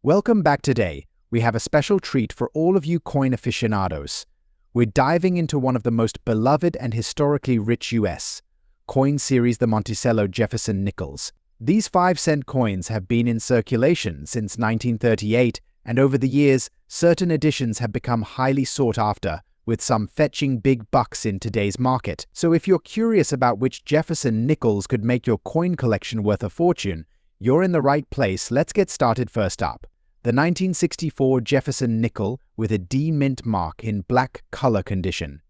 Welcome back today. We have a special treat for all of you coin aficionados. We're diving into one of the most beloved and historically rich U.S. coin series, the Monticello Jefferson nickels. These 5-cent coins have been in circulation since 1938, and over the years, certain editions have become highly sought after, with some fetching big bucks in today's market. So if you're curious about which Jefferson nickels could make your coin collection worth a fortune, you're in the right place. Let's get started. First up, the 1964 Jefferson nickel with a D mint mark in black color condition.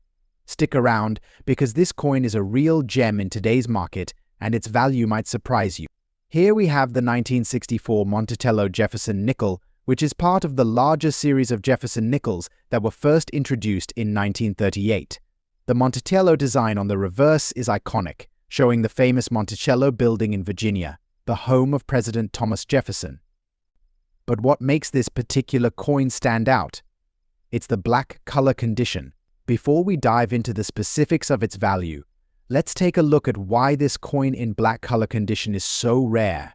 Stick around because this coin is a real gem in today's market and its value might surprise you. Here we have the 1964 Monticello Jefferson nickel, which is part of the larger series of Jefferson nickels that were first introduced in 1938. The Monticello design on the reverse is iconic, showing the famous Monticello building in Virginia, the home of President Thomas Jefferson. But what makes this particular coin stand out? It's the black color condition. Before we dive into the specifics of its value, let's take a look at why this coin in black color condition is so rare.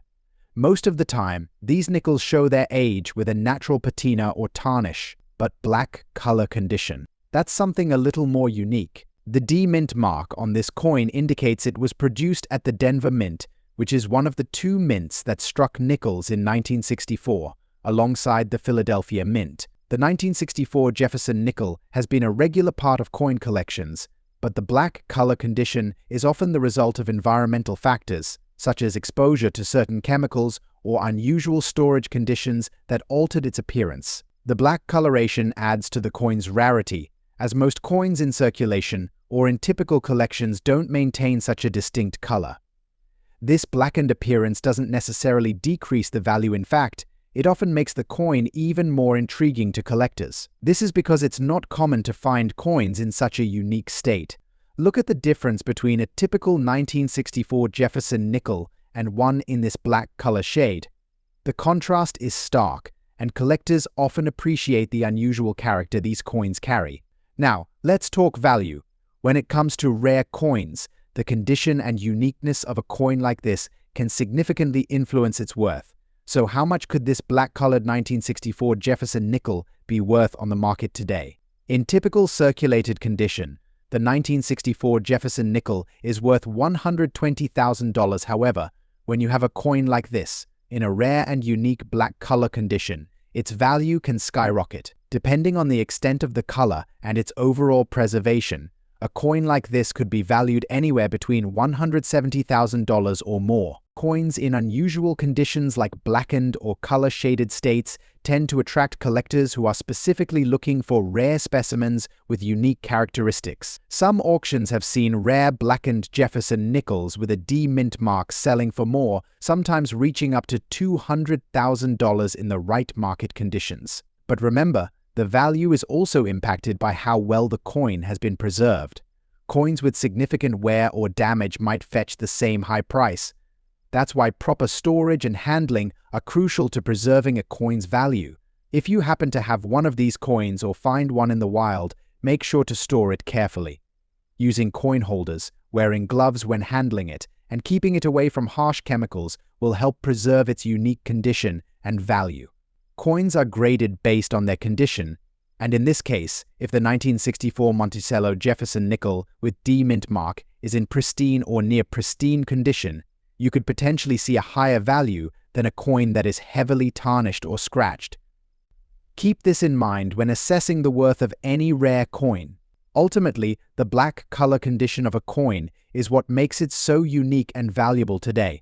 Most of the time, these nickels show their age with a natural patina or tarnish, but black color condition, that's something a little more unique. The D mint mark on this coin indicates it was produced at the Denver Mint, which is one of the two mints that struck nickels in 1964, alongside the Philadelphia Mint. The 1964 Jefferson nickel has been a regular part of coin collections, but the black color condition is often the result of environmental factors, such as exposure to certain chemicals or unusual storage conditions that altered its appearance. The black coloration adds to the coin's rarity, as most coins in circulation or in typical collections don't maintain such a distinct color. This blackened appearance doesn't necessarily decrease the value. In fact, it often makes the coin even more intriguing to collectors. This is because it's not common to find coins in such a unique state. Look at the difference between a typical 1964 Jefferson nickel and one in this black color shade. The contrast is stark, and collectors often appreciate the unusual character these coins carry. Now, let's talk value. When it comes to rare coins, the condition and uniqueness of a coin like this can significantly influence its worth. So how much could this black-colored 1964 Jefferson nickel be worth on the market today? In typical circulated condition, the 1964 Jefferson nickel is worth $120,000. However, when you have a coin like this, in a rare and unique black color condition, its value can skyrocket. Depending on the extent of the color and its overall preservation, a coin like this could be valued anywhere between $170,000 or more. Coins in unusual conditions like blackened or color-shaded states tend to attract collectors who are specifically looking for rare specimens with unique characteristics. Some auctions have seen rare blackened Jefferson nickels with a D mint mark selling for more, sometimes reaching up to $200,000 in the right market conditions. But remember, the value is also impacted by how well the coin has been preserved. Coins with significant wear or damage might fetch the same high price. That's why proper storage and handling are crucial to preserving a coin's value. If you happen to have one of these coins or find one in the wild, make sure to store it carefully. Using coin holders, wearing gloves when handling it, and keeping it away from harsh chemicals will help preserve its unique condition and value. Coins are graded based on their condition, and in this case, if the 1964 Monticello Jefferson nickel with D mint mark is in pristine or near pristine condition, you could potentially see a higher value than a coin that is heavily tarnished or scratched. Keep this in mind when assessing the worth of any rare coin. Ultimately, the black color condition of a coin is what makes it so unique and valuable today.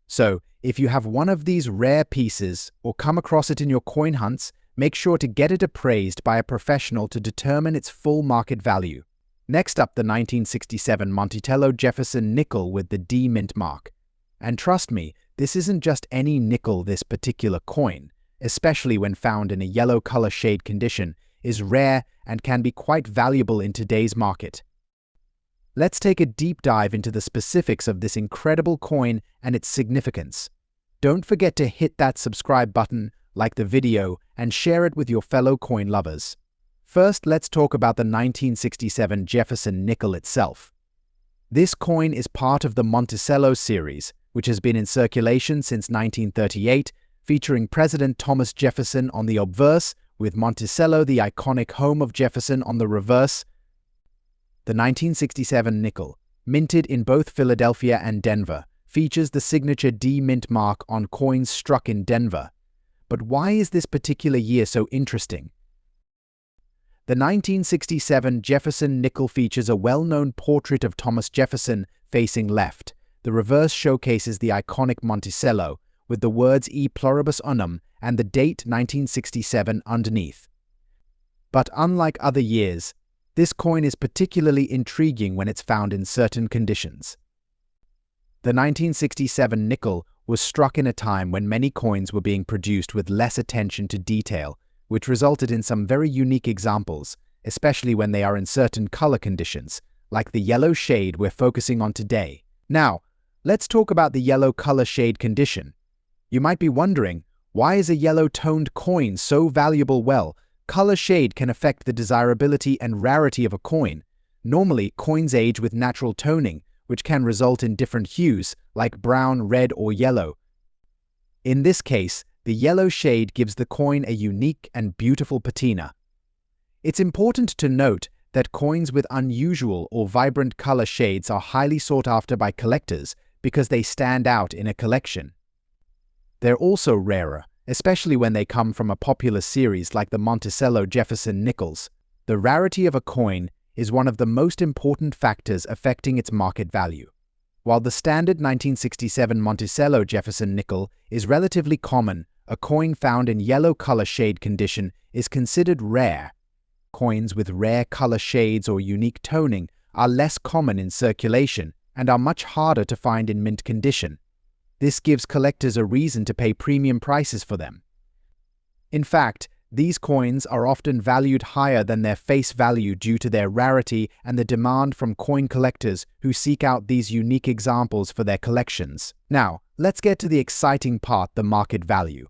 So, if you have one of these rare pieces or come across it in your coin hunts, make sure to get it appraised by a professional to determine its full market value. Next up, the 1967 Monticello Jefferson nickel with the D mint mark. And trust me, this isn't just any nickel. This particular coin, especially when found in a yellow color shade condition, is rare and can be quite valuable in today's market. Let's take a deep dive into the specifics of this incredible coin and its significance. Don't forget to hit that subscribe button, like the video, and share it with your fellow coin lovers. First, let's talk about the 1967 Jefferson nickel itself. This coin is part of the Monticello series, which has been in circulation since 1938, featuring President Thomas Jefferson on the obverse, with Monticello, the iconic home of Jefferson, on the reverse. The 1967 nickel, minted in both Philadelphia and Denver, features the signature D mint mark on coins struck in Denver. But why is this particular year so interesting? The 1967 Jefferson nickel features a well-known portrait of Thomas Jefferson facing left. The reverse showcases the iconic Monticello, with the words E pluribus unum and the date 1967 underneath. But unlike other years, this coin is particularly intriguing when it's found in certain conditions. The 1967 nickel was struck in a time when many coins were being produced with less attention to detail, which resulted in some very unique examples, especially when they are in certain color conditions, like the yellow shade we're focusing on today. Now, let's talk about the yellow color shade condition. You might be wondering, why is a yellow-toned coin so valuable? Well, color shade can affect the desirability and rarity of a coin. Normally, coins age with natural toning, which can result in different hues, like brown, red, or yellow. In this case, the yellow shade gives the coin a unique and beautiful patina. It's important to note that coins with unusual or vibrant color shades are highly sought after by collectors because they stand out in a collection. They're also rarer, especially when they come from a popular series like the Monticello Jefferson nickels. The rarity of a coin is one of the most important factors affecting its market value. While the standard 1967 Monticello Jefferson nickel is relatively common, a coin found in yellow color shade condition is considered rare. Coins with rare color shades or unique toning are less common in circulation and are much harder to find in mint condition. This gives collectors a reason to pay premium prices for them. In fact, these coins are often valued higher than their face value due to their rarity and the demand from coin collectors who seek out these unique examples for their collections. Now, let's get to the exciting part, the market value.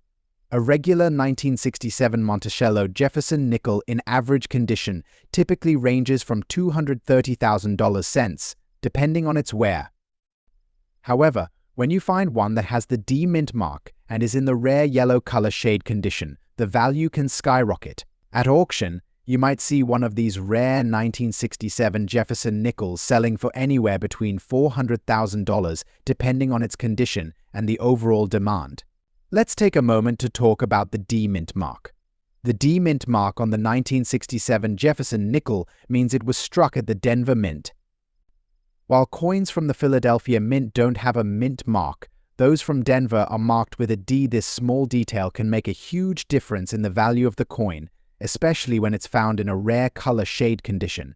A regular 1967 Monticello Jefferson nickel in average condition typically ranges from $230,000, depending on its wear. However, when you find one that has the D mint mark and is in the rare yellow color shade condition, the value can skyrocket. At auction, you might see one of these rare 1967 Jefferson nickels selling for anywhere between $400,000 depending on its condition and the overall demand. Let's take a moment to talk about the D mint mark. The D mint mark on the 1967 Jefferson nickel means it was struck at the Denver Mint. While coins from the Philadelphia Mint don't have a mint mark, those from Denver are marked with a D. This small detail can make a huge difference in the value of the coin, especially when it's found in a rare color shade condition.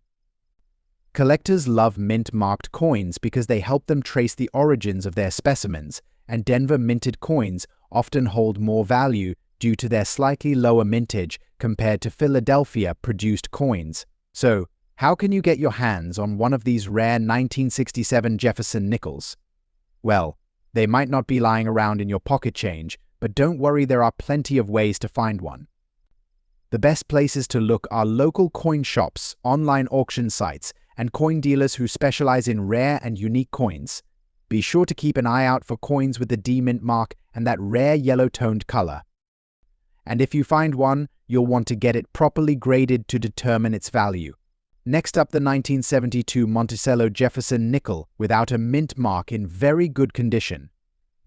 Collectors love mint-marked coins because they help them trace the origins of their specimens, and Denver minted coins often hold more value due to their slightly lower mintage compared to Philadelphia-produced coins. So, how can you get your hands on one of these rare 1967 Jefferson nickels? Well, they might not be lying around in your pocket change, but don't worry, there are plenty of ways to find one. The best places to look are local coin shops, online auction sites, and coin dealers who specialize in rare and unique coins. Be sure to keep an eye out for coins with the D mint mark and that rare yellow-toned color. And if you find one, you'll want to get it properly graded to determine its value. Next up, the 1972 Monticello Jefferson nickel without a mint mark in very good condition.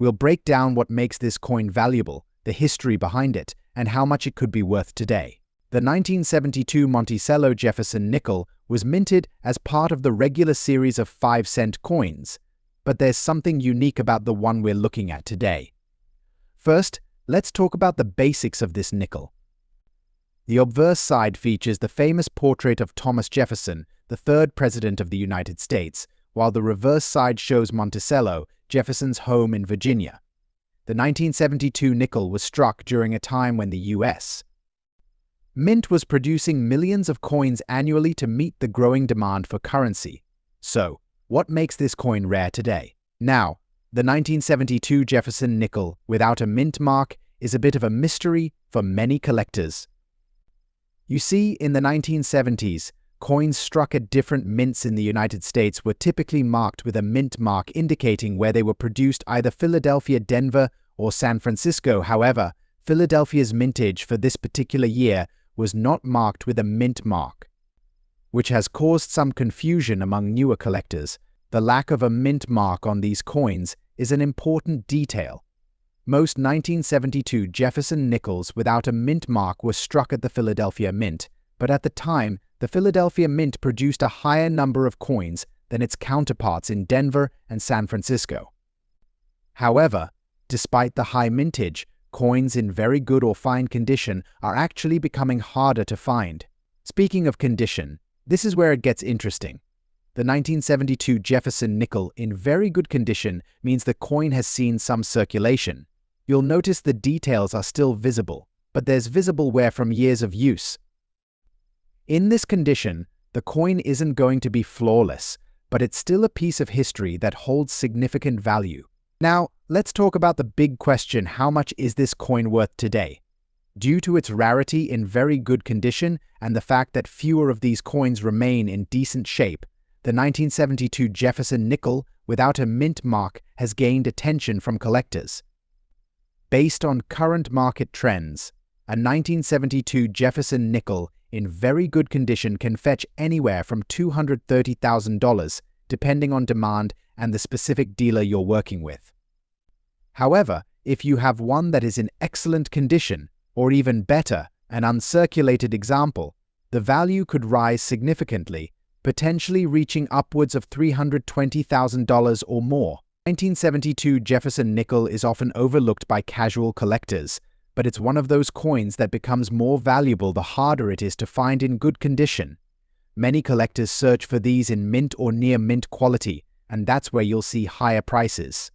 We'll break down what makes this coin valuable, the history behind it, and how much it could be worth today. The 1972 Monticello Jefferson nickel was minted as part of the regular series of 5-cent coins, but there's something unique about the one we're looking at today. First, let's talk about the basics of this nickel. The obverse side features the famous portrait of Thomas Jefferson, the third president of the United States, while the reverse side shows Monticello, Jefferson's home in Virginia. The 1972 nickel was struck during a time when the U.S. Mint was producing millions of coins annually to meet the growing demand for currency. So, what makes this coin rare today? Now, the 1972 Jefferson nickel without a mint mark is a bit of a mystery for many collectors. You see, in the 1970s, coins struck at different mints in the United States were typically marked with a mint mark indicating where they were produced, either Philadelphia, Denver, or San Francisco. However, Philadelphia's mintage for this particular year was not marked with a mint mark, which has caused some confusion among newer collectors. The lack of a mint mark on these coins is an important detail. Most 1972 Jefferson nickels without a mint mark were struck at the Philadelphia Mint, but at the time, the Philadelphia Mint produced a higher number of coins than its counterparts in Denver and San Francisco. However, despite the high mintage, coins in very good or fine condition are actually becoming harder to find. Speaking of condition, this is where it gets interesting. The 1972 Jefferson nickel in very good condition means the coin has seen some circulation. You'll notice the details are still visible, but there's visible wear from years of use. In this condition, the coin isn't going to be flawless, but it's still a piece of history that holds significant value. Now, let's talk about the big question: how much is this coin worth today? Due to its rarity in very good condition and the fact that fewer of these coins remain in decent shape, the 1972 Jefferson nickel without a mint mark has gained attention from collectors. Based on current market trends, a 1972 Jefferson nickel in very good condition can fetch anywhere from $230,000, depending on demand and the specific dealer you're working with. However, if you have one that is in excellent condition, or even better, an uncirculated example, the value could rise significantly, potentially reaching upwards of $320,000 or more. 1972 Jefferson nickel is often overlooked by casual collectors, but it's one of those coins that becomes more valuable the harder it is to find in good condition. Many collectors search for these in mint or near mint quality, and that's where you'll see higher prices.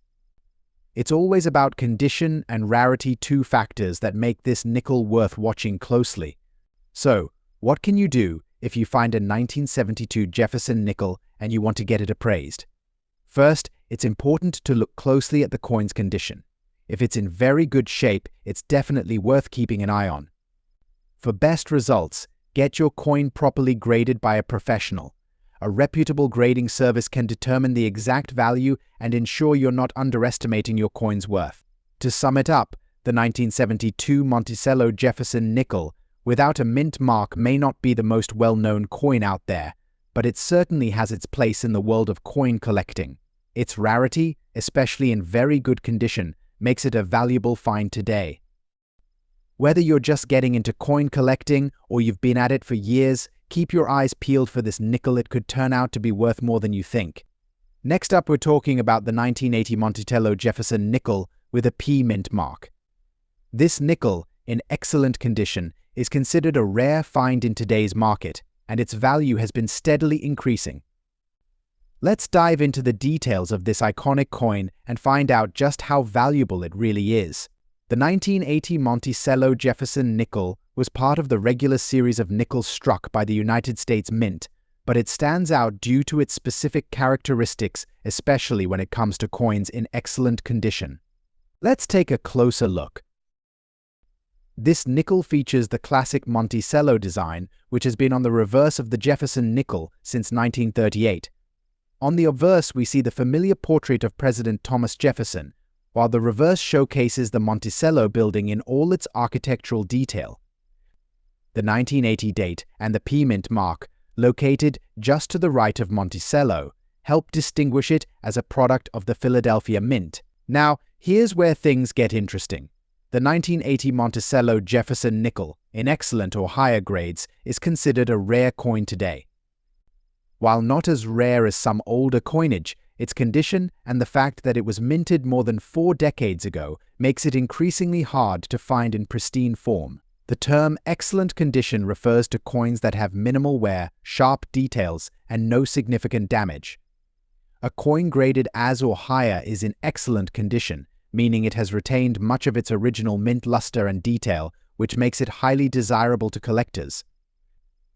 It's always about condition and rarity, two factors that make this nickel worth watching closely. So, what can you do if you find a 1972 Jefferson nickel and you want to get it appraised? First, it's important to look closely at the coin's condition. If it's in very good shape, it's definitely worth keeping an eye on. For best results, get your coin properly graded by a professional. A reputable grading service can determine the exact value and ensure you're not underestimating your coin's worth. To sum it up, the 1972 Monticello Jefferson nickel without a mint mark may not be the most well-known coin out there, but it certainly has its place in the world of coin collecting. Its rarity, especially in very good condition, makes it a valuable find today. Whether you're just getting into coin collecting or you've been at it for years, keep your eyes peeled for this nickel. It could turn out to be worth more than you think. Next up, we're talking about the 1980 Monticello Jefferson nickel with a P mint mark. This nickel, in excellent condition, is considered a rare find in today's market, and its value has been steadily increasing. Let's dive into the details of this iconic coin and find out just how valuable it really is. The 1980 Monticello Jefferson nickel was part of the regular series of nickels struck by the United States Mint, but it stands out due to its specific characteristics, especially when it comes to coins in excellent condition. Let's take a closer look. This nickel features the classic Monticello design, which has been on the reverse of the Jefferson nickel since 1938. On the obverse, we see the familiar portrait of President Thomas Jefferson, while the reverse showcases the Monticello building in all its architectural detail. The 1980 date and the P mint mark, located just to the right of Monticello, help distinguish it as a product of the Philadelphia Mint. Now, here's where things get interesting. The 1980 Monticello Jefferson nickel, in excellent or higher grades, is considered a rare coin today. While not as rare as some older coinage, its condition and the fact that it was minted more than 4 decades ago makes it increasingly hard to find in pristine form. The term excellent condition refers to coins that have minimal wear, sharp details, and no significant damage. A coin graded as or higher is in excellent condition, meaning it has retained much of its original mint luster and detail, which makes it highly desirable to collectors.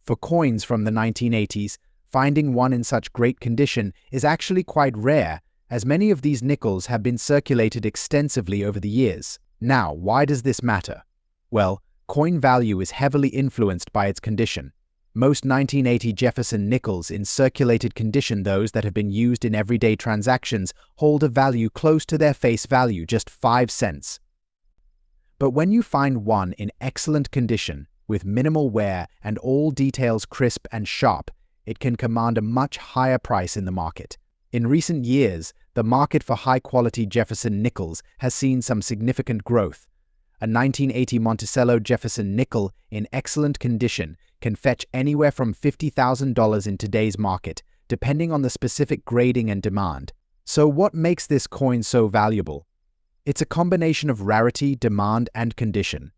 For coins from the 1980s, finding one in such great condition is actually quite rare, as many of these nickels have been circulated extensively over the years. Now, why does this matter? Well, coin value is heavily influenced by its condition. Most 1980 Jefferson nickels in circulated condition, those that have been used in everyday transactions, hold a value close to their face value, just 5 cents. But when you find one in excellent condition, with minimal wear and all details crisp and sharp, it can command a much higher price in the market. In recent years, the market for high-quality Jefferson nickels has seen some significant growth. A 1980 Monticello Jefferson nickel in excellent condition can fetch anywhere from $50,000 in today's market, depending on the specific grading and demand. So what makes this coin so valuable? It's a combination of rarity, demand, and condition.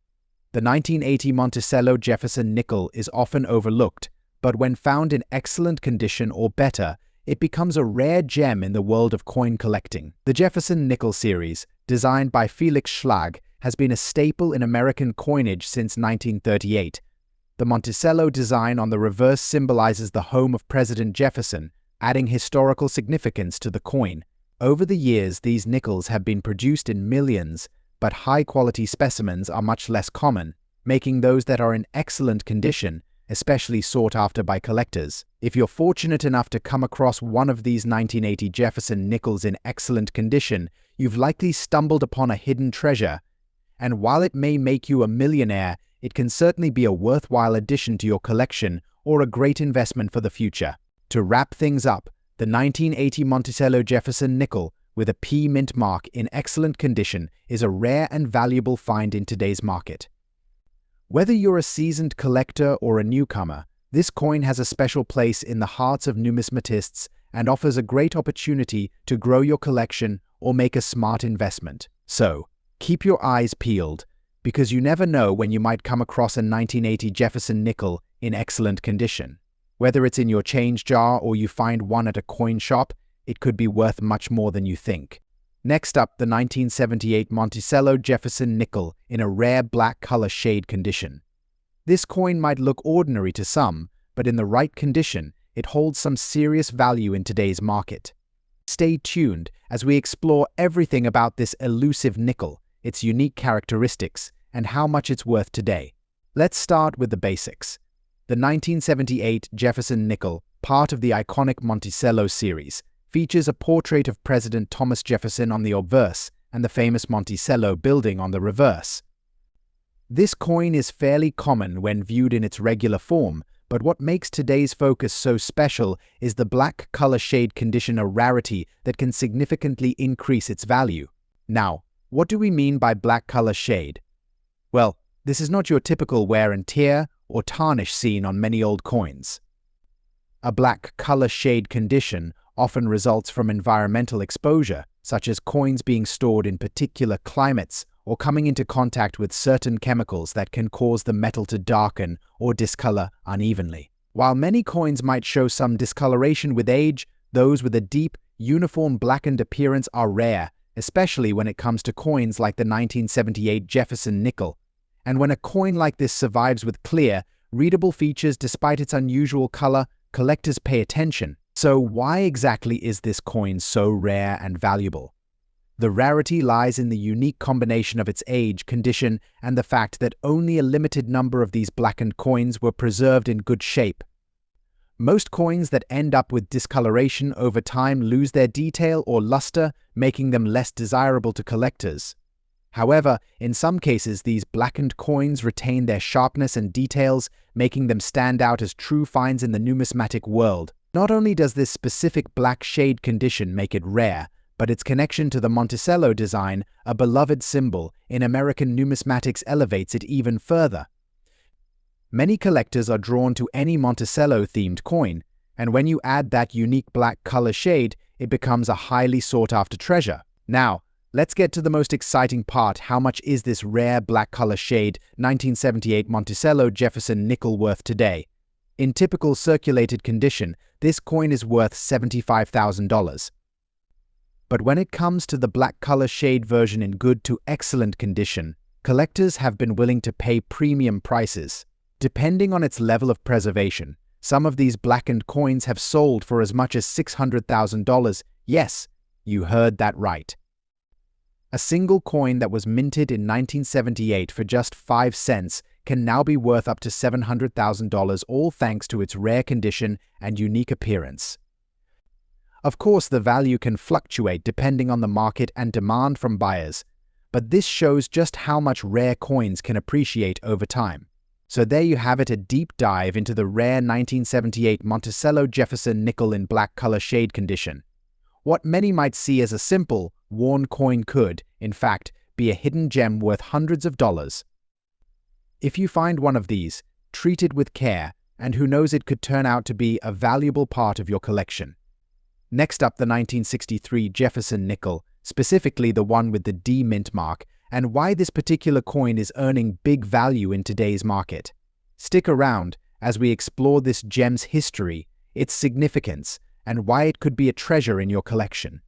The 1980 Monticello Jefferson nickel is often overlooked, but when found in excellent condition or better, it becomes a rare gem in the world of coin collecting. The Jefferson nickel series, designed by Felix Schlag, has been a staple in American coinage since 1938. The Monticello design on the reverse symbolizes the home of President Jefferson, adding historical significance to the coin. Over the years, these nickels have been produced in millions, but high-quality specimens are much less common, making those that are in excellent condition especially sought after by collectors. If you're fortunate enough to come across one of these 1980 Jefferson nickels in excellent condition, you've likely stumbled upon a hidden treasure. And while it may make you a millionaire, it can certainly be a worthwhile addition to your collection or a great investment for the future. To wrap things up, the 1980 Monticello Jefferson nickel with a P mint mark in excellent condition is a rare and valuable find in today's market. Whether you're a seasoned collector or a newcomer, this coin has a special place in the hearts of numismatists and offers a great opportunity to grow your collection or make a smart investment. So, keep your eyes peeled, because you never know when you might come across a 1980 Jefferson nickel in excellent condition. Whether it's in your change jar or you find one at a coin shop, it could be worth much more than you think. Next up, the 1978 Monticello Jefferson nickel in a rare black color shade condition. This coin might look ordinary to some, but in the right condition, it holds some serious value in today's market. Stay tuned as we explore everything about this elusive nickel, its unique characteristics, and how much it's worth today. Let's start with the basics. The 1978 Jefferson nickel, part of the iconic Monticello series, features a portrait of President Thomas Jefferson on the obverse and the famous Monticello building on the reverse. This coin is fairly common when viewed in its regular form, but what makes today's focus so special is the black color shade condition, a rarity that can significantly increase its value. Now, what do we mean by black color shade? Well, this is not your typical wear and tear or tarnish seen on many old coins. A black color shade condition often results from environmental exposure, such as coins being stored in particular climates or coming into contact with certain chemicals that can cause the metal to darken or discolor unevenly. While many coins might show some discoloration with age, those with a deep, uniform blackened appearance are rare, especially when it comes to coins like the 1978 Jefferson nickel. And when a coin like this survives with clear, readable features despite its unusual color, collectors pay attention. So why exactly is this coin so rare and valuable? The rarity lies in the unique combination of its age, condition, and the fact that only a limited number of these blackened coins were preserved in good shape. Most coins that end up with discoloration over time lose their detail or luster, making them less desirable to collectors. However, in some cases, these blackened coins retain their sharpness and details, making them stand out as true finds in the numismatic world. Not only does this specific black shade condition make it rare, but its connection to the Monticello design, a beloved symbol in American numismatics, elevates it even further. Many collectors are drawn to any Monticello-themed coin, and when you add that unique black color shade, it becomes a highly sought-after treasure. Now, let's get to the most exciting part. How much is this rare black color shade 1978 Monticello Jefferson nickel worth today? In typical circulated condition, this coin is worth $75,000. But when it comes to the black color shade version in good to excellent condition, collectors have been willing to pay premium prices. Depending on its level of preservation, some of these blackened coins have sold for as much as $600,000. Yes, you heard that right. A single coin that was minted in 1978 for just 5 cents can now be worth up to $700,000, all thanks to its rare condition and unique appearance. Of course, the value can fluctuate depending on the market and demand from buyers, but this shows just how much rare coins can appreciate over time. So there you have it, a deep dive into the rare 1978 Monticello Jefferson nickel in black color shade condition. What many might see as a simple, worn coin could, in fact, be a hidden gem worth hundreds of dollars. If you find one of these, treat it with care, and who knows, it could turn out to be a valuable part of your collection. Next up, the 1963 Jefferson nickel, specifically the one with the D mint mark, and why this particular coin is earning big value in today's market. Stick around as we explore this gem's history, its significance, and why it could be a treasure in your collection.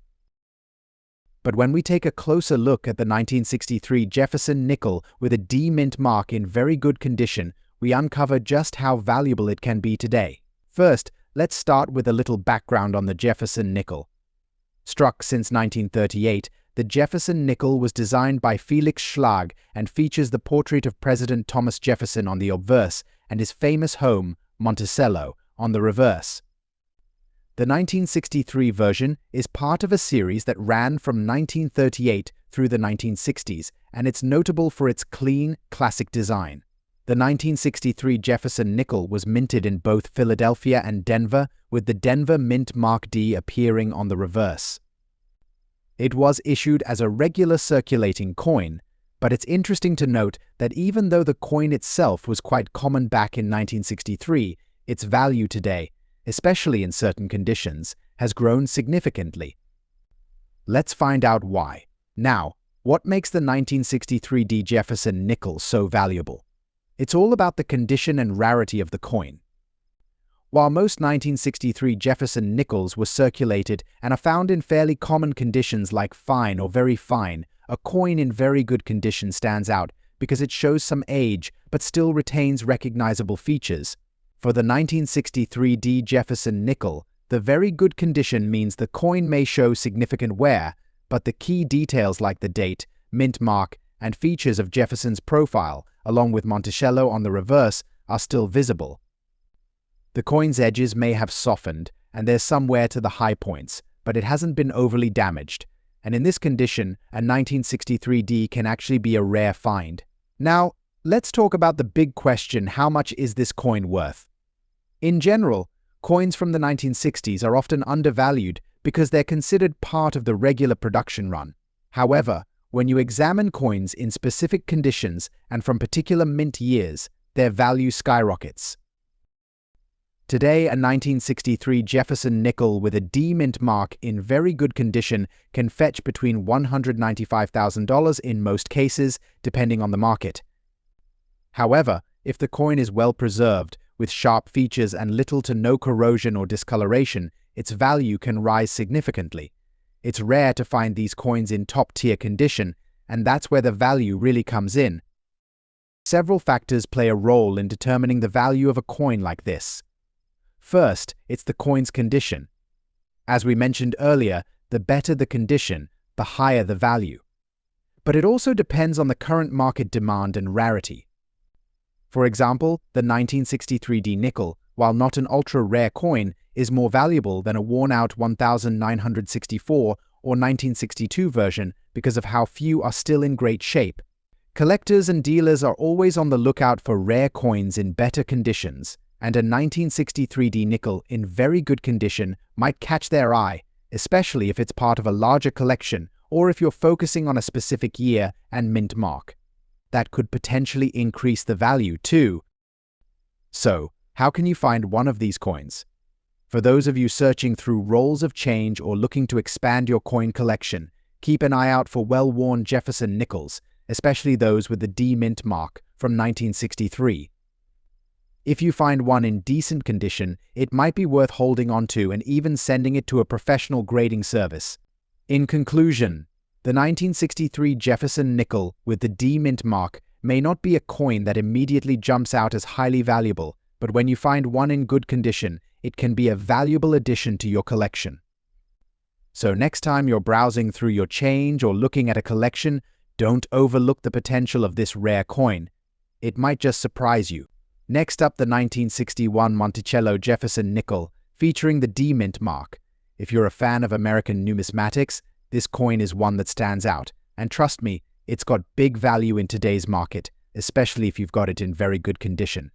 But when we take a closer look at the 1963 Jefferson nickel with a D mint mark in very good condition, we uncover just how valuable it can be today. First, let's start with a little background on the Jefferson nickel. Struck since 1938, the Jefferson nickel was designed by Felix Schlag and features the portrait of President Thomas Jefferson on the obverse and his famous home, Monticello, on the reverse. The 1963 version is part of a series that ran from 1938 through the 1960s, and it's notable for its clean, classic design. The 1963 Jefferson nickel was minted in both Philadelphia and Denver, with the Denver Mint Mark D appearing on the reverse. It was issued as a regular circulating coin, but it's interesting to note that even though the coin itself was quite common back in 1963, its value today, especially in certain conditions, has grown significantly. Let's find out why. Now, what makes the 1963 D Jefferson nickel so valuable? It's all about the condition and rarity of the coin. While most 1963 Jefferson nickels were circulated and are found in fairly common conditions like fine or very fine, a coin in very good condition stands out because it shows some age but still retains recognizable features. For the 1963 D Jefferson nickel, the very good condition means the coin may show significant wear, but the key details like the date, mint mark, and features of Jefferson's profile, along with Monticello on the reverse, are still visible. The coin's edges may have softened, and there's some wear to the high points, but it hasn't been overly damaged, and in this condition, a 1963 D can actually be a rare find. Now, let's talk about the big question: how much is this coin worth? In general, coins from the 1960s are often undervalued because they're considered part of the regular production run. However, when you examine coins in specific conditions and from particular mint years, their value skyrockets. Today, a 1963 Jefferson nickel with a D mint mark in very good condition can fetch between $195,000 in most cases, depending on the market. However, if the coin is well preserved, with sharp features and little to no corrosion or discoloration, its value can rise significantly. It's rare to find these coins in top-tier condition, and that's where the value really comes in. Several factors play a role in determining the value of a coin like this. First, it's the coin's condition. As we mentioned earlier, the better the condition, the higher the value. But it also depends on the current market demand and rarity. For example, the 1963 D nickel, while not an ultra-rare coin, is more valuable than a worn-out 1964 or 1962 version because of how few are still in great shape. Collectors and dealers are always on the lookout for rare coins in better conditions, and a 1963 D nickel in very good condition might catch their eye, especially if it's part of a larger collection or if you're focusing on a specific year and mint mark. That could potentially increase the value too. So, how can you find one of these coins? For those of you searching through rolls of change or looking to expand your coin collection, keep an eye out for well-worn Jefferson nickels, especially those with the D mint mark from 1963. If you find one in decent condition, it might be worth holding onto and even sending it to a professional grading service. In conclusion, the 1963 Jefferson nickel with the D mint mark may not be a coin that immediately jumps out as highly valuable, but when you find one in good condition, it can be a valuable addition to your collection. So next time you're browsing through your change or looking at a collection, don't overlook the potential of this rare coin. It might just surprise you. Next up, the 1961 Monticello Jefferson nickel, featuring the D mint mark. If you're a fan of American numismatics, this coin is one that stands out. And trust me, it's got big value in today's market, especially if you've got it in very good condition.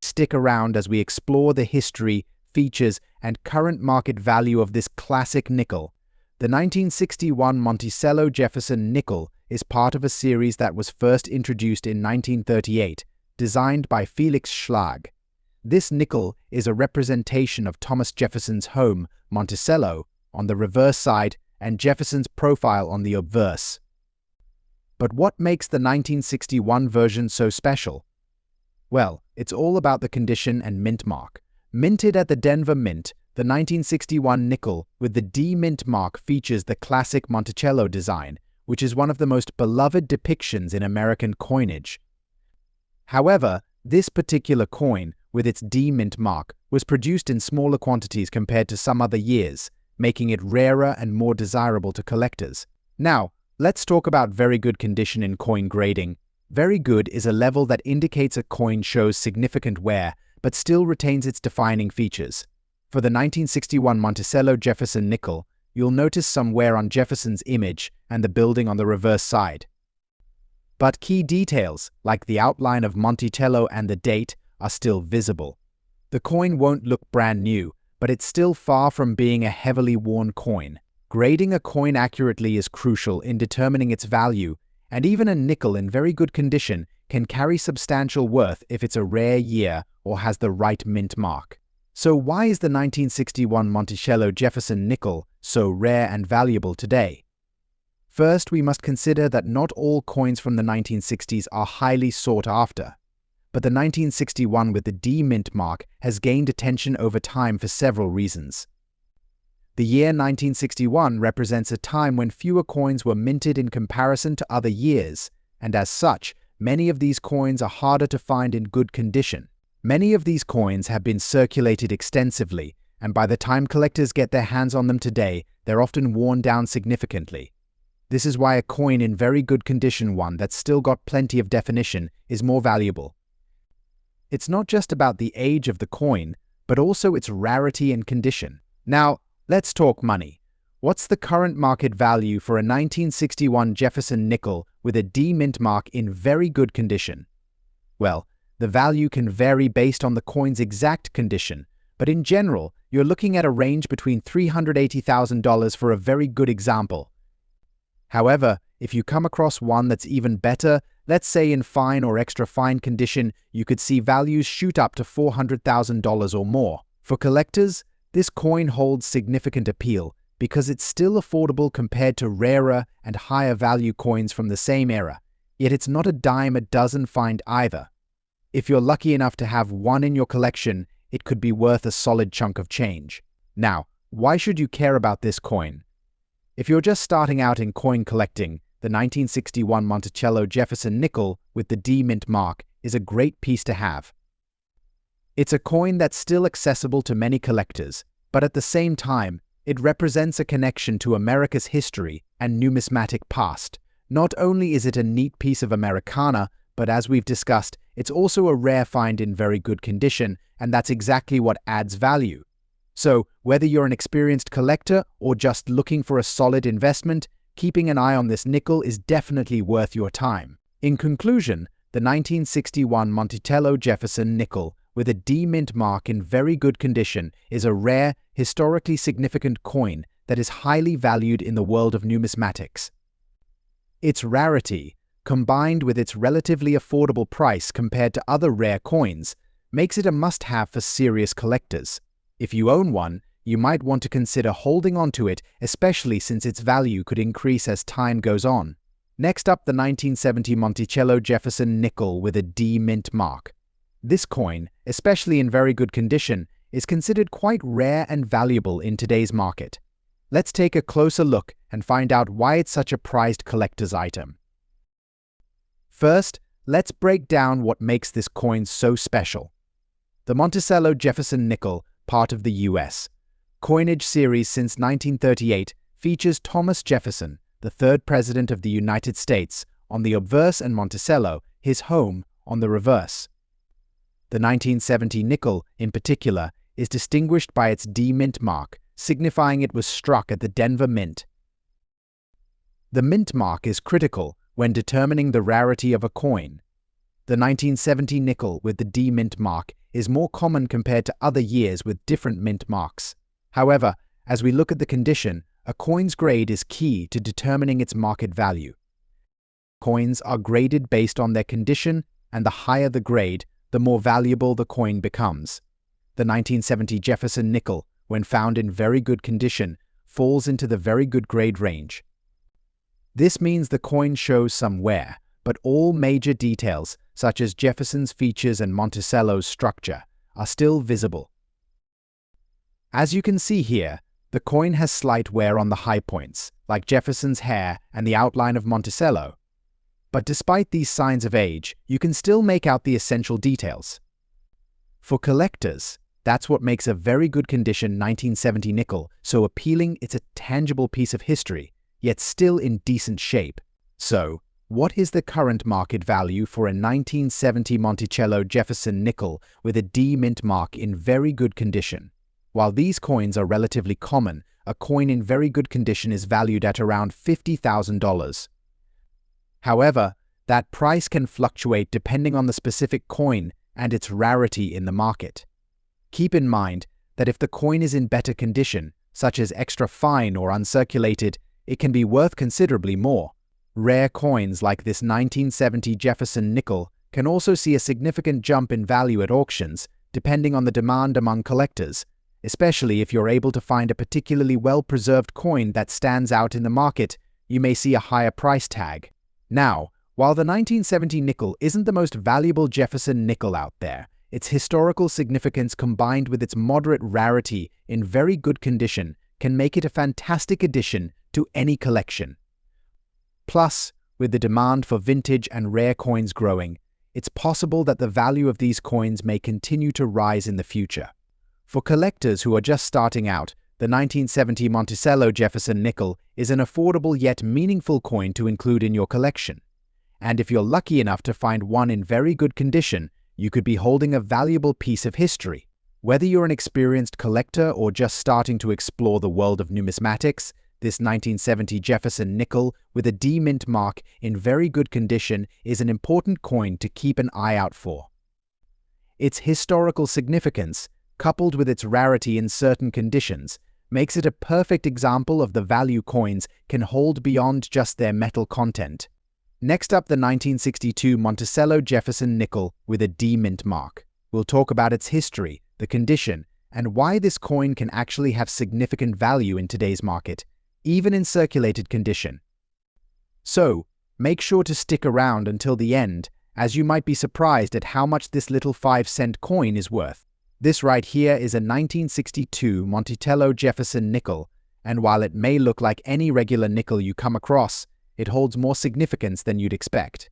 Stick around as we explore the history, features, and current market value of this classic nickel. The 1961 Monticello Jefferson nickel is part of a series that was first introduced in 1938, designed by Felix Schlag. This nickel is a representation of Thomas Jefferson's home, Monticello, on the reverse side and Jefferson's profile on the obverse. But what makes the 1961 version so special? Well, it's all about the condition and mint mark. Minted at the Denver Mint, the 1961 nickel with the D mint mark features the classic Monticello design, which is one of the most beloved depictions in American coinage. However, this particular coin, with its D mint mark, was produced in smaller quantities compared to some other years, making it rarer and more desirable to collectors. Now, let's talk about very good condition in coin grading. Very good is a level that indicates a coin shows significant wear, but still retains its defining features. For the 1961 Monticello Jefferson nickel, you'll notice some wear on Jefferson's image and the building on the reverse side. But key details, like the outline of Monticello and the date, are still visible. The coin won't look brand new, but it's still far from being a heavily worn coin. Grading a coin accurately is crucial in determining its value, and even a nickel in very good condition can carry substantial worth if it's a rare year or has the right mint mark. So why is the 1961 Monticello Jefferson nickel so rare and valuable today? First, we must consider that not all coins from the 1960s are highly sought after. But the 1961 with the D mint mark has gained attention over time for several reasons. The year 1961 represents a time when fewer coins were minted in comparison to other years, and as such, many of these coins are harder to find in good condition. Many of these coins have been circulated extensively, and by the time collectors get their hands on them today, they're often worn down significantly. This is why a coin in very good condition, one that's still got plenty of definition, is more valuable. It's not just about the age of the coin, but also its rarity and condition. Now, let's talk money. What's the current market value for a 1961 Jefferson nickel with a D mint mark in very good condition? Well, the value can vary based on the coin's exact condition, but in general, you're looking at a range between $380,000 for a very good example. However, if you come across one that's even better, let's say in fine or extra fine condition, you could see values shoot up to $400,000 or more. For collectors, this coin holds significant appeal because it's still affordable compared to rarer and higher value coins from the same era, yet it's not a dime a dozen find either. If you're lucky enough to have one in your collection, it could be worth a solid chunk of change. Now, why should you care about this coin? If you're just starting out in coin collecting, the 1961 Monticello Jefferson nickel with the D mint mark is a great piece to have. It's a coin that's still accessible to many collectors, but at the same time, it represents a connection to America's history and numismatic past. Not only is it a neat piece of Americana, but as we've discussed, it's also a rare find in very good condition, and that's exactly what adds value. So, whether you're an experienced collector or just looking for a solid investment, keeping an eye on this nickel is definitely worth your time. In conclusion, the 1961 Monticello Jefferson nickel with a D mint mark in very good condition is a rare, historically significant coin that is highly valued in the world of numismatics. Its rarity, combined with its relatively affordable price compared to other rare coins, makes it a must-have for serious collectors. If you own one, you might want to consider holding on to it, especially since its value could increase as time goes on. Next up, the 1970 Monticello Jefferson nickel with a D mint mark. This coin, especially in very good condition, is considered quite rare and valuable in today's market. Let's take a closer look and find out why it's such a prized collector's item. First, let's break down what makes this coin so special. The Monticello Jefferson nickel, part of the U.S. coinage series since 1938, features Thomas Jefferson, the third President of the United States, on the obverse and Monticello, his home, on the reverse. The 1970 nickel, in particular, is distinguished by its D mint mark, signifying it was struck at the Denver Mint. The mint mark is critical when determining the rarity of a coin. The 1970 nickel with the D mint mark is more common compared to other years with different mint marks. However, as we look at the condition, a coin's grade is key to determining its market value. Coins are graded based on their condition, and the higher the grade, the more valuable the coin becomes. The 1970 Jefferson nickel, when found in very good condition, falls into the very good grade range. This means the coin shows some wear, but all major details, such as Jefferson's features and Monticello's structure, are still visible. As you can see here, the coin has slight wear on the high points, like Jefferson's hair and the outline of Monticello. But despite these signs of age, you can still make out the essential details. For collectors, that's what makes a very good condition 1970 nickel so appealing. It's a tangible piece of history, yet still in decent shape. So, what is the current market value for a 1970 Monticello Jefferson nickel with a D mint mark in very good condition? While these coins are relatively common, a coin in very good condition is valued at around $50,000. However, that price can fluctuate depending on the specific coin and its rarity in the market. Keep in mind that if the coin is in better condition, such as extra fine or uncirculated, it can be worth considerably more. Rare coins like this 1970 Jefferson nickel can also see a significant jump in value at auctions, depending on the demand among collectors, especially if you're able to find a particularly well-preserved coin that stands out in the market. You may see a higher price tag. Now, while the 1970 nickel isn't the most valuable Jefferson nickel out there, its historical significance combined with its moderate rarity in very good condition can make it a fantastic addition to any collection. Plus, with the demand for vintage and rare coins growing, it's possible that the value of these coins may continue to rise in the future. For collectors who are just starting out, the 1970 Monticello Jefferson nickel is an affordable yet meaningful coin to include in your collection. And if you're lucky enough to find one in very good condition, you could be holding a valuable piece of history. Whether you're an experienced collector or just starting to explore the world of numismatics, this 1970 Jefferson nickel with a D mint mark in very good condition is an important coin to keep an eye out for. Its historical significance, coupled with its rarity in certain conditions, makes it a perfect example of the value coins can hold beyond just their metal content. Next up, the 1962 Monticello Jefferson nickel with a D mint mark. We'll talk about its history, the condition, and why this coin can actually have significant value in today's market, even in circulated condition. So, make sure to stick around until the end, as you might be surprised at how much this little 5-cent coin is worth. This right here is a 1962 Monticello Jefferson nickel, and while it may look like any regular nickel you come across, it holds more significance than you'd expect.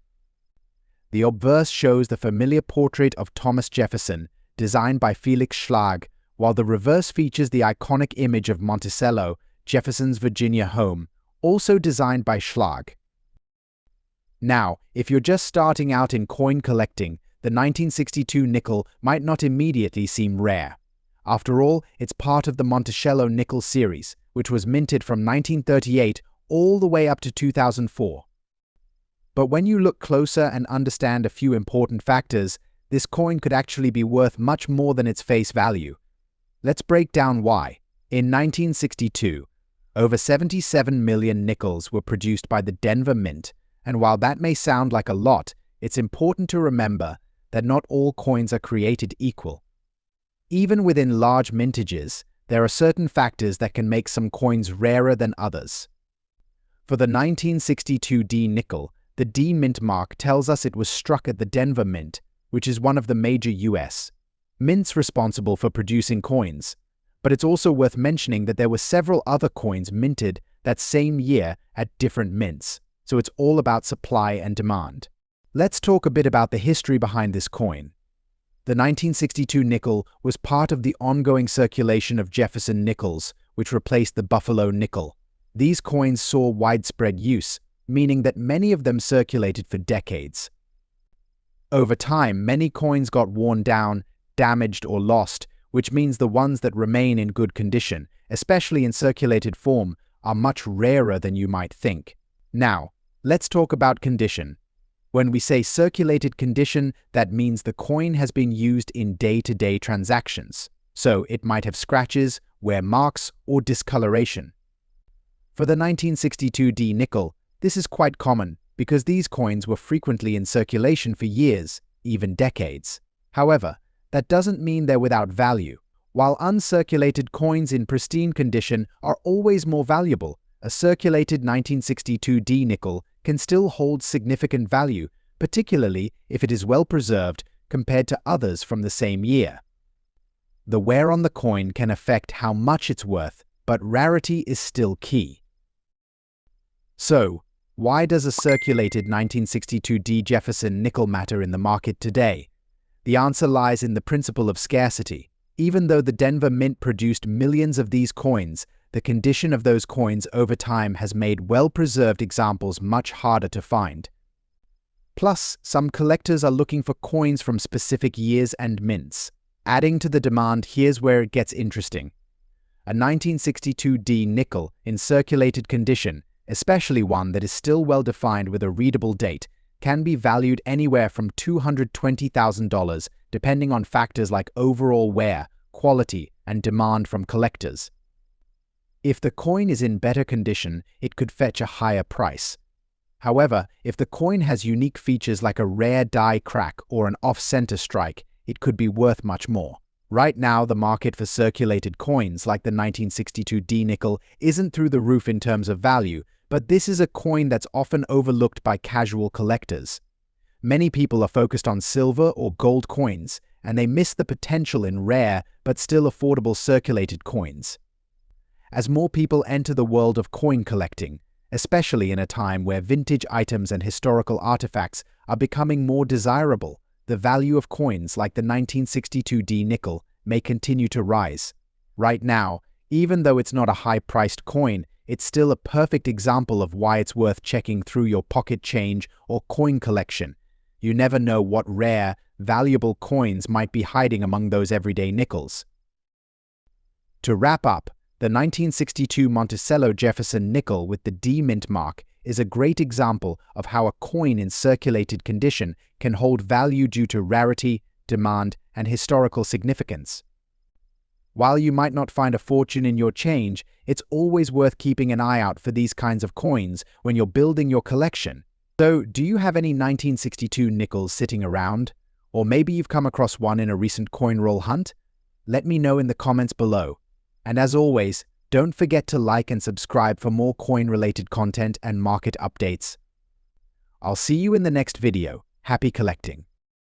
The obverse shows the familiar portrait of Thomas Jefferson, designed by Felix Schlag, while the reverse features the iconic image of Monticello, Jefferson's Virginia home, also designed by Schlag. Now, if you're just starting out in coin collecting, the 1962 nickel might not immediately seem rare. After all, it's part of the Monticello nickel series, which was minted from 1938 all the way up to 2004. But when you look closer and understand a few important factors, this coin could actually be worth much more than its face value. Let's break down why. In 1962, over 77 million nickels were produced by the Denver Mint, and while that may sound like a lot, it's important to remember that not all coins are created equal. Even within large mintages, there are certain factors that can make some coins rarer than others. For the 1962 D nickel, the D mint mark tells us it was struck at the Denver Mint, which is one of the major US mints responsible for producing coins. But it's also worth mentioning that there were several other coins minted that same year at different mints, so it's all about supply and demand. Let's talk a bit about the history behind this coin. The 1962 nickel was part of the ongoing circulation of Jefferson nickels, which replaced the Buffalo nickel. These coins saw widespread use, meaning that many of them circulated for decades. Over time, many coins got worn down, damaged, or lost, which means the ones that remain in good condition, especially in circulated form, are much rarer than you might think. Now, let's talk about condition. When we say circulated condition, that means the coin has been used in day-to-day transactions. So it might have scratches, wear marks, or discoloration. For the 1962D nickel, this is quite common because these coins were frequently in circulation for years, even decades. However, that doesn't mean they're without value. While uncirculated coins in pristine condition are always more valuable, a circulated 1962D nickel can still hold significant value, particularly if it is well preserved compared to others from the same year. The wear on the coin can affect how much it's worth, but rarity is still key. So, why does a circulated 1962D Jefferson nickel matter in the market today? The answer lies in the principle of scarcity. Even though the Denver Mint produced millions of these coins, the condition of those coins over time has made well-preserved examples much harder to find. Plus, some collectors are looking for coins from specific years and mints. Adding to the demand, here's where it gets interesting. A 1962D nickel in circulated condition, especially one that is still well-defined with a readable date, can be valued anywhere from $220,000 depending on factors like overall wear, quality, and demand from collectors. If the coin is in better condition, it could fetch a higher price. However, if the coin has unique features like a rare die crack or an off-center strike, it could be worth much more. Right now, the market for circulated coins like the 1962D nickel isn't through the roof in terms of value, but this is a coin that's often overlooked by casual collectors. Many people are focused on silver or gold coins, and they miss the potential in rare but still affordable circulated coins. As more people enter the world of coin collecting, especially in a time where vintage items and historical artifacts are becoming more desirable, the value of coins like the 1962D nickel may continue to rise. Right now, even though it's not a high-priced coin, it's still a perfect example of why it's worth checking through your pocket change or coin collection. You never know what rare, valuable coins might be hiding among those everyday nickels. To wrap up, the 1962 Monticello Jefferson nickel with the D mint mark is a great example of how a coin in circulated condition can hold value due to rarity, demand, and historical significance. While you might not find a fortune in your change, it's always worth keeping an eye out for these kinds of coins when you're building your collection. So, do you have any 1962 nickels sitting around? Or maybe you've come across one in a recent coin roll hunt? Let me know in the comments below. And as always, don't forget to like and subscribe for more coin-related content and market updates. I'll see you in the next video. Happy collecting!